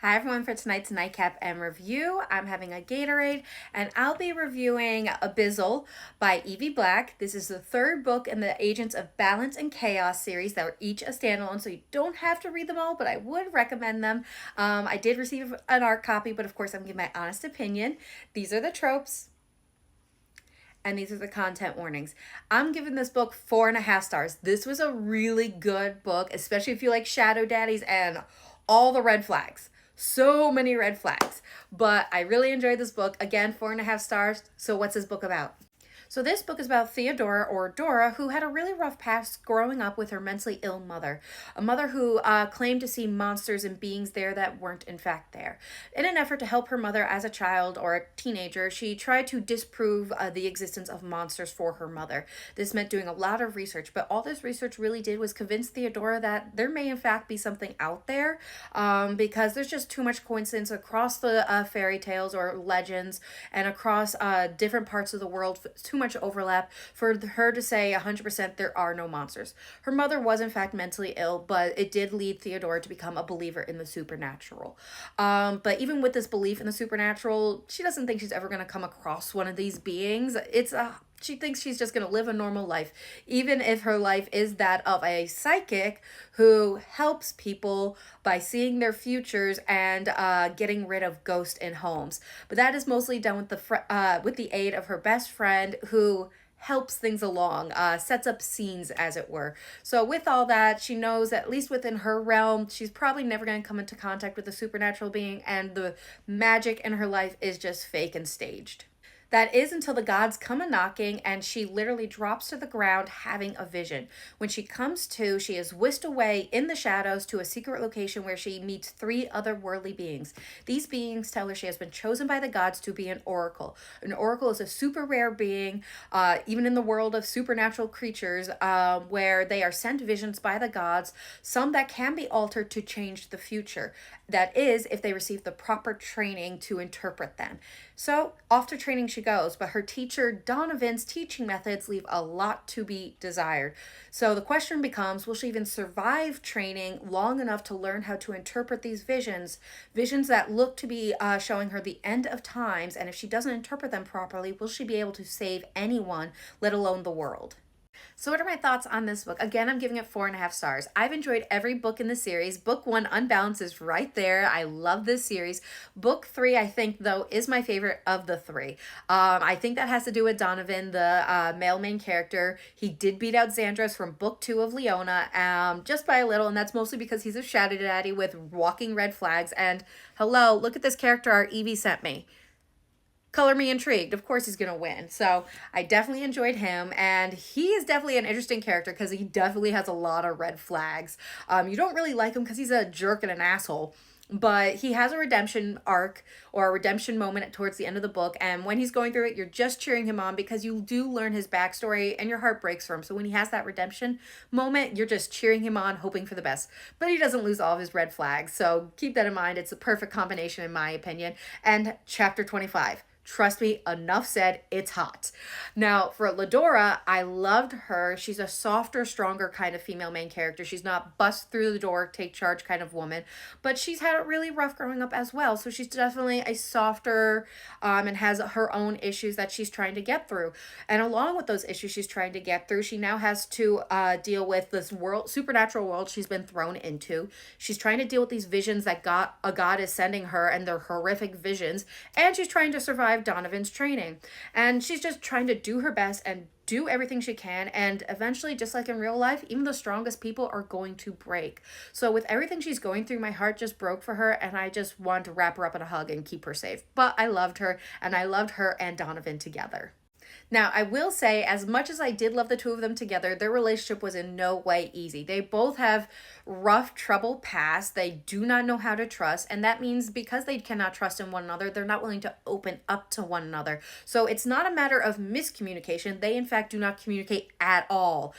Hi everyone, for tonight's Nightcap and review, I'm having a Gatorade and I'll be reviewing Abyssal by Evie Black. This is the third book in the Agents of Balance and Chaos series that are each a standalone, so you don't have to read them all, but I would recommend them. I did receive an art copy, but of course I'm giving my honest opinion. These are the tropes. And these are the content warnings. I'm giving this book 4.5 stars. This was a really good book, especially if you like Shadow Daddies and all the red flags. So many red flags. But I really enjoyed this book. Again, 4.5 stars. So what's this book about? So this book is about Theodora, or Dora, who had a really rough past growing up with her mentally ill mother. A mother who claimed to see monsters and beings there that weren't in fact there. In an effort to help her mother as a child or a teenager, she tried to disprove the existence of monsters for her mother. This meant doing a lot of research, but all this research really did was convince Theodora that there may in fact be something out there, because there's just too much coincidence across the fairy tales or legends and across different parts of the world. Too much overlap for her to say 100% there are no monsters. Her mother was in fact mentally ill, but it did lead Theodora to become a believer in the supernatural. But even with this belief in the supernatural, she doesn't think she's ever going to come across one of these beings. She thinks she's just going to live a normal life, even if her life is that of a psychic who helps people by seeing their futures and getting rid of ghosts in homes. But that is mostly done with the aid of her best friend, who helps things along, sets up scenes, as it were. So with all that, she knows that at least within her realm, she's probably never going to come into contact with a supernatural being, and the magic in her life is just fake and staged. That is until the gods come a-knocking and she literally drops to the ground having a vision. When she comes to, she is whisked away in the shadows to a secret location where she meets 3 otherworldly beings. These beings tell her she has been chosen by the gods to be an oracle. An oracle is a super rare being, even in the world of supernatural creatures, where they are sent visions by the gods, some that can be altered to change the future. That is, if they receive the proper training to interpret them. So off to training she goes, but her teacher Donovan's teaching methods leave a lot to be desired. So the question becomes, will she even survive training long enough to learn how to interpret these visions that look to be showing her the end of times, and if she doesn't interpret them properly, will she be able to save anyone, let alone the world? So what are my thoughts on this book? Again, I'm giving it 4.5 stars. I've enjoyed every book in the series. Book 1, Unbalanced, is right there. I love this series. Book 3, I think, though, is my favorite of the 3. I think that has to do with Donovan, the male main character. He did beat out Xandros from book 2 of Leona, just by a little, and that's mostly because he's a shadow daddy with walking red flags. And hello, look at this character art Evie sent me. Color me intrigued. Of course he's going to win. So I definitely enjoyed him, and he is definitely an interesting character because he definitely has a lot of red flags. You don't really like him because he's a jerk and an asshole, but he has a redemption arc or a redemption moment towards the end of the book, and when he's going through it, you're just cheering him on because you do learn his backstory and your heart breaks for him. So when he has that redemption moment, you're just cheering him on, hoping for the best. But he doesn't lose all of his red flags, so keep that in mind. It's a perfect combination in my opinion. And chapter 25. Trust me, enough said, it's hot. Now, for Ladora, I loved her. She's a softer, stronger kind of female main character. She's not bust through the door, take charge kind of woman, but she's had it really rough growing up as well. So she's definitely a softer, and has her own issues that she's trying to get through. And along with those issues she's trying to get through, she now has to deal with this supernatural world she's been thrown into. She's trying to deal with these visions that a god is sending her, and they're horrific visions, and she's trying to survive Donovan's training. And she's just trying to do her best and do everything she can, and eventually, just like in real life, even the strongest people are going to break. So with everything she's going through, my heart just broke for her, and I just wanted to wrap her up in a hug and keep her safe. But I loved her, and I loved her and Donovan together. Now, I will say, as much as I did love the two of them together, their relationship was in no way easy. They both have rough, troubled past. They do not know how to trust, and that means because they cannot trust in one another, they're not willing to open up to one another. So it's not a matter of miscommunication. They, in fact, do not communicate at all.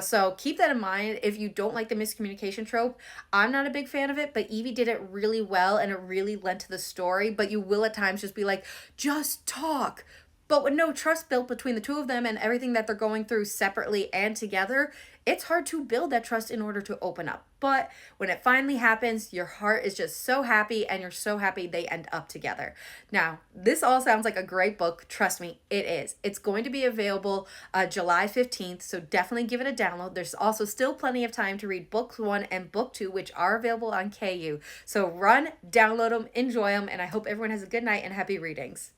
So keep that in mind if you don't like the miscommunication trope. I'm not a big fan of it, but Evie did it really well, and it really lent to the story. But you will at times just be like, just talk. But with no trust built between the two of them and everything that they're going through separately and together, it's hard to build that trust in order to open up. But when it finally happens, your heart is just so happy, and you're so happy they end up together. Now, this all sounds like a great book. Trust me, it is. It's going to be available July 15th, so definitely give it a download. There's also still plenty of time to read books 1 and book 2, which are available on KU. So run, download them, enjoy them, and I hope everyone has a good night and happy readings.